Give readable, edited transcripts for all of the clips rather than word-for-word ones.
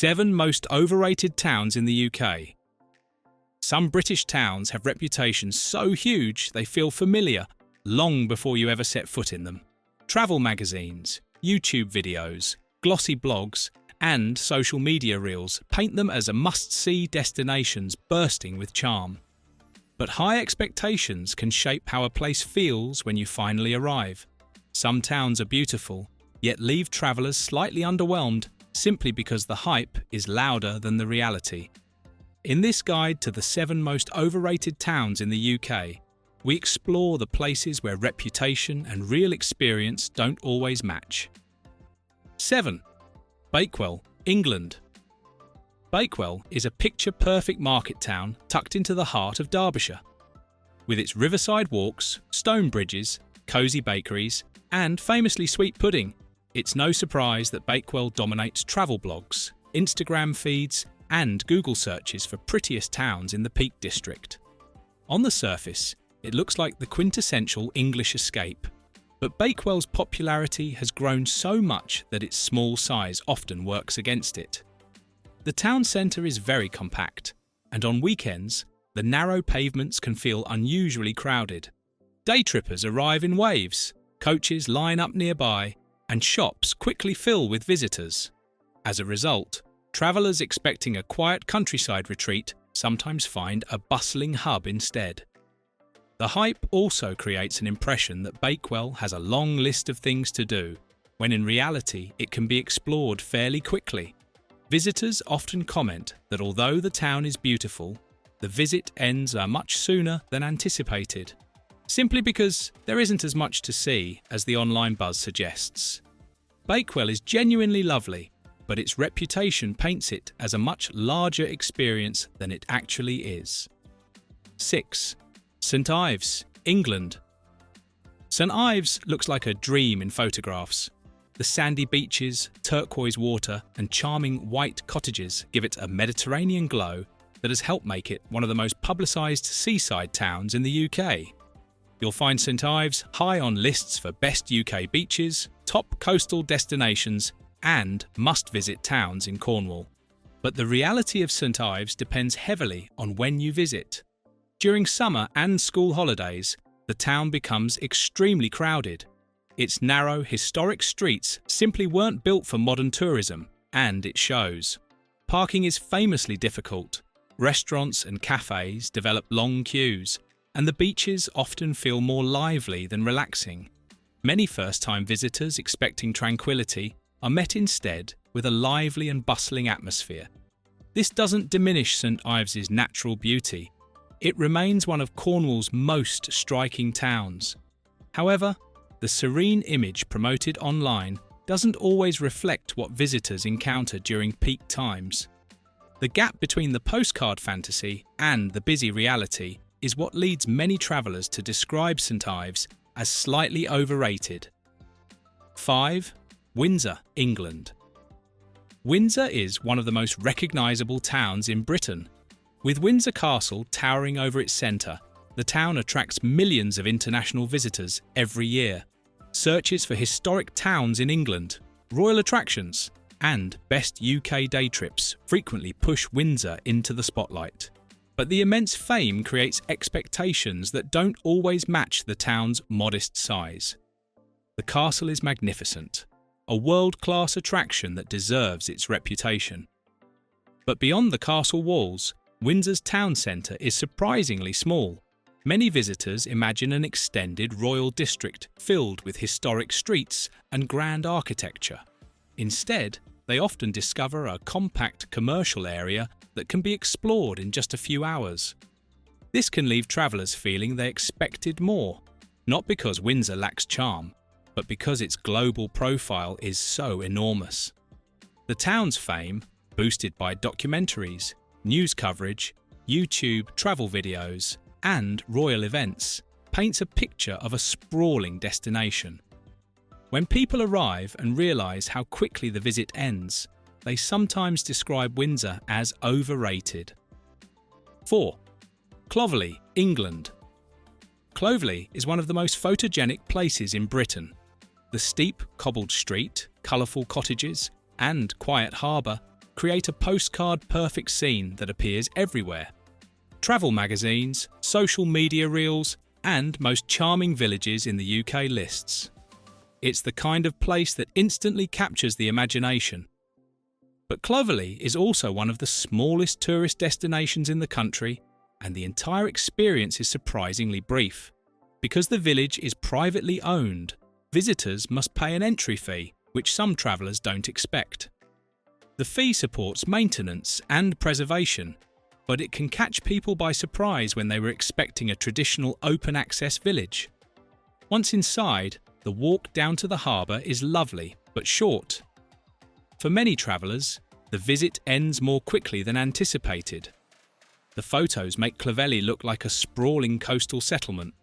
7 most overrated towns in the UK. Some British towns have reputations so huge they feel familiar long before you ever set foot in them. Travel magazines, YouTube videos, glossy blogs, and social media reels paint them as a must-see destinations bursting with charm. But high expectations can shape how a place feels when you finally arrive. Some towns are beautiful, yet leave travellers slightly underwhelmed simply because the hype is louder than the reality. In this guide to the 7 most overrated towns in the UK, we explore the places where reputation and real experience don't always match. 7. Bakewell, England. Bakewell is a picture-perfect market town tucked into the heart of Derbyshire. With its riverside walks, stone bridges, cosy bakeries, and famously sweet pudding, it's no surprise that Bakewell dominates travel blogs, Instagram feeds, and Google searches for prettiest towns in the Peak District. On the surface, it looks like the quintessential English escape, but Bakewell's popularity has grown so much that its small size often works against it. The town centre is very compact, and on weekends, the narrow pavements can feel unusually crowded. Day trippers arrive in waves, coaches line up nearby, and shops quickly fill with visitors. As a result, travellers expecting a quiet countryside retreat sometimes find a bustling hub instead. The hype also creates an impression that Bakewell has a long list of things to do, when in reality it can be explored fairly quickly. Visitors often comment that although the town is beautiful, the visit ends much sooner than anticipated, simply because there isn't as much to see as the online buzz suggests. Bakewell is genuinely lovely, but its reputation paints it as a much larger experience than it actually is. 6. St Ives, England. St Ives looks like a dream in photographs. The sandy beaches, turquoise water, and charming white cottages give it a Mediterranean glow that has helped make it one of the most publicised seaside towns in the UK. You'll find St Ives high on lists for best UK beaches, top coastal destinations, and must-visit towns in Cornwall. But the reality of St Ives depends heavily on when you visit. During summer and school holidays, the town becomes extremely crowded. Its narrow, historic streets simply weren't built for modern tourism, and it shows. Parking is famously difficult. Restaurants and cafes develop long queues, and the beaches often feel more lively than relaxing. Many first-time visitors expecting tranquility are met instead with a lively and bustling atmosphere. This doesn't diminish St Ives's natural beauty. It remains one of Cornwall's most striking towns. However, the serene image promoted online doesn't always reflect what visitors encounter during peak times. The gap between the postcard fantasy and the busy reality is what leads many travellers to describe St Ives as slightly overrated. 5. Windsor, England. Windsor is one of the most recognisable towns in Britain. With Windsor Castle towering over its centre, the town attracts millions of international visitors every year. Searches for historic towns in England, royal attractions, and best UK day trips frequently push Windsor into the spotlight. But the immense fame creates expectations that don't always match the town's modest size. The castle is magnificent, a world-class attraction that deserves its reputation. But beyond the castle walls, Windsor's town centre is surprisingly small. Many visitors imagine an extended royal district filled with historic streets and grand architecture. Instead, they often discover a compact commercial area that can be explored in just a few hours. This can leave travellers feeling they expected more, not because Windsor lacks charm, but because its global profile is so enormous. The town's fame, boosted by documentaries, news coverage, YouTube travel videos, and royal events, paints a picture of a sprawling destination. When people arrive and realise how quickly the visit ends, they sometimes describe Windsor as overrated. 4. Clovelly, England. Clovelly is one of the most photogenic places in Britain. The steep, cobbled street, colourful cottages, and quiet harbour create a postcard-perfect scene that appears everywhere. Travel magazines, social media reels, and most charming villages in the UK lists. It's the kind of place that instantly captures the imagination. But Clovelly is also one of the smallest tourist destinations in the country, and the entire experience is surprisingly brief. Because the village is privately owned, visitors must pay an entry fee, which some travellers don't expect. The fee supports maintenance and preservation, but it can catch people by surprise when they were expecting a traditional open-access village. Once inside, the walk down to the harbour is lovely, but short. For many travellers, the visit ends more quickly than anticipated. The photos make Clovelly look like a sprawling coastal settlement,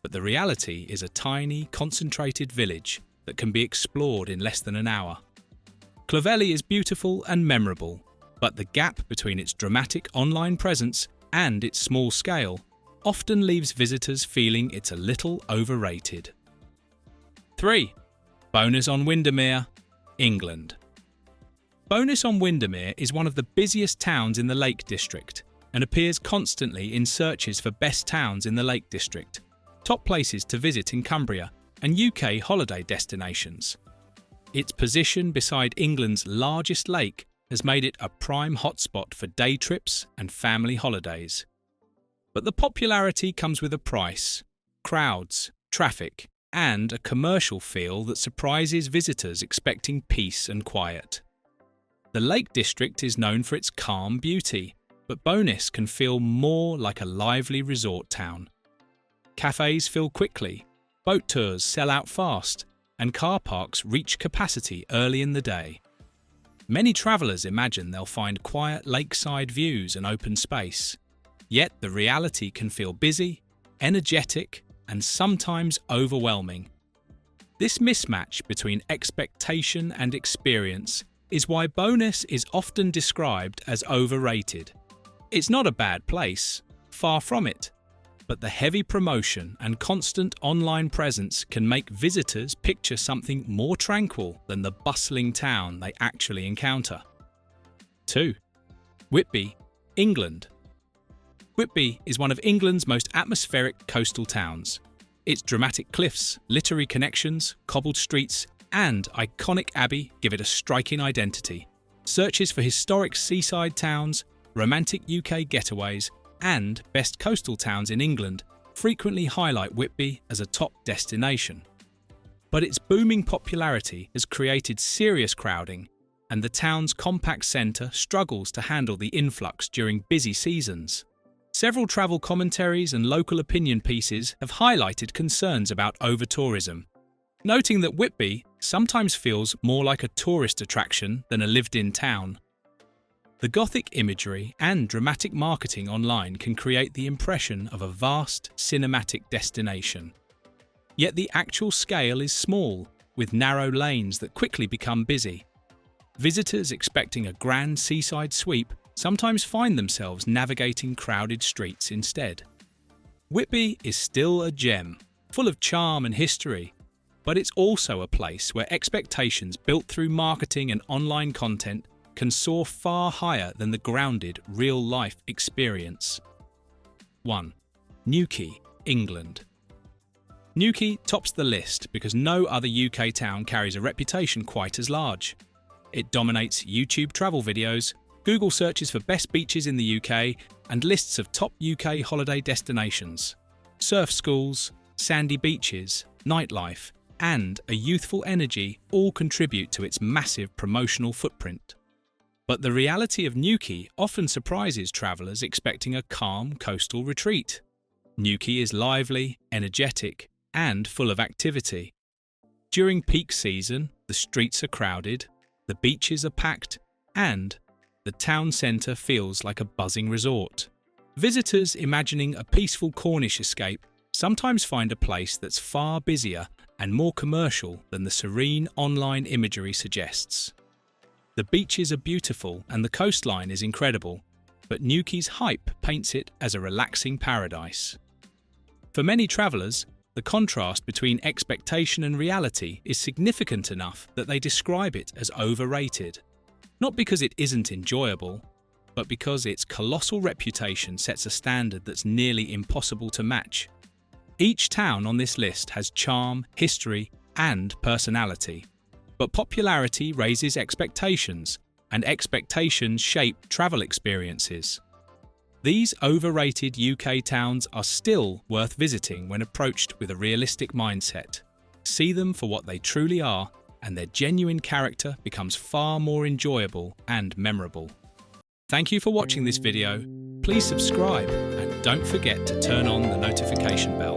but the reality is a tiny, concentrated village that can be explored in less than an hour. Clovelly is beautiful and memorable, but the gap between its dramatic online presence and its small scale often leaves visitors feeling it's a little overrated. 3. Bowness on Windermere, England. Bowness on Windermere is one of the busiest towns in the Lake District and appears constantly in searches for best towns in the Lake District, top places to visit in Cumbria, and UK holiday destinations. Its position beside England's largest lake has made it a prime hotspot for day trips and family holidays. But the popularity comes with a price: crowds, traffic, and a commercial feel that surprises visitors expecting peace and quiet. The Lake District is known for its calm beauty, but Bowness can feel more like a lively resort town. Cafes fill quickly, boat tours sell out fast, and car parks reach capacity early in the day. Many travellers imagine they'll find quiet lakeside views and open space, yet the reality can feel busy, energetic, and sometimes overwhelming. This mismatch between expectation and experience is why Bowness is often described as overrated. It's not a bad place, far from it, but the heavy promotion and constant online presence can make visitors picture something more tranquil than the bustling town they actually encounter. 2. Whitby, England. Whitby is one of England's most atmospheric coastal towns. Its dramatic cliffs, literary connections, cobbled streets, and iconic abbey give it a striking identity. Searches for historic seaside towns, romantic UK getaways, and best coastal towns in England frequently highlight Whitby as a top destination. But its booming popularity has created serious crowding, and the town's compact centre struggles to handle the influx during busy seasons. Several travel commentaries and local opinion pieces have highlighted concerns about over-tourism, noting that Whitby sometimes feels more like a tourist attraction than a lived-in town. The Gothic imagery and dramatic marketing online can create the impression of a vast, cinematic destination. Yet the actual scale is small, with narrow lanes that quickly become busy. Visitors expecting a grand seaside sweep sometimes find themselves navigating crowded streets instead. Whitby is still a gem, full of charm and history, but it's also a place where expectations built through marketing and online content can soar far higher than the grounded, real-life experience. 1. Newquay, England. Newquay tops the list because no other UK town carries a reputation quite as large. It dominates YouTube travel videos, Google searches for best beaches in the UK, and lists of top UK holiday destinations. Surf schools, sandy beaches, nightlife, and a youthful energy all contribute to its massive promotional footprint. But the reality of Newquay often surprises travellers expecting a calm coastal retreat. Newquay is lively, energetic, and full of activity. During peak season, the streets are crowded, the beaches are packed, and the town centre feels like a buzzing resort. Visitors imagining a peaceful Cornish escape sometimes find a place that's far busier and more commercial than the serene online imagery suggests. The beaches are beautiful and the coastline is incredible, but Newquay's hype paints it as a relaxing paradise. For many travellers, the contrast between expectation and reality is significant enough that they describe it as overrated. Not because it isn't enjoyable, but because its colossal reputation sets a standard that's nearly impossible to match. Each town on this list has charm, history, and personality. But popularity raises expectations, and expectations shape travel experiences. These overrated UK towns are still worth visiting when approached with a realistic mindset. See them for what they truly are, and their genuine character becomes far more enjoyable and memorable. Thank you for watching this video. Please subscribe and don't forget to turn on the notification bell.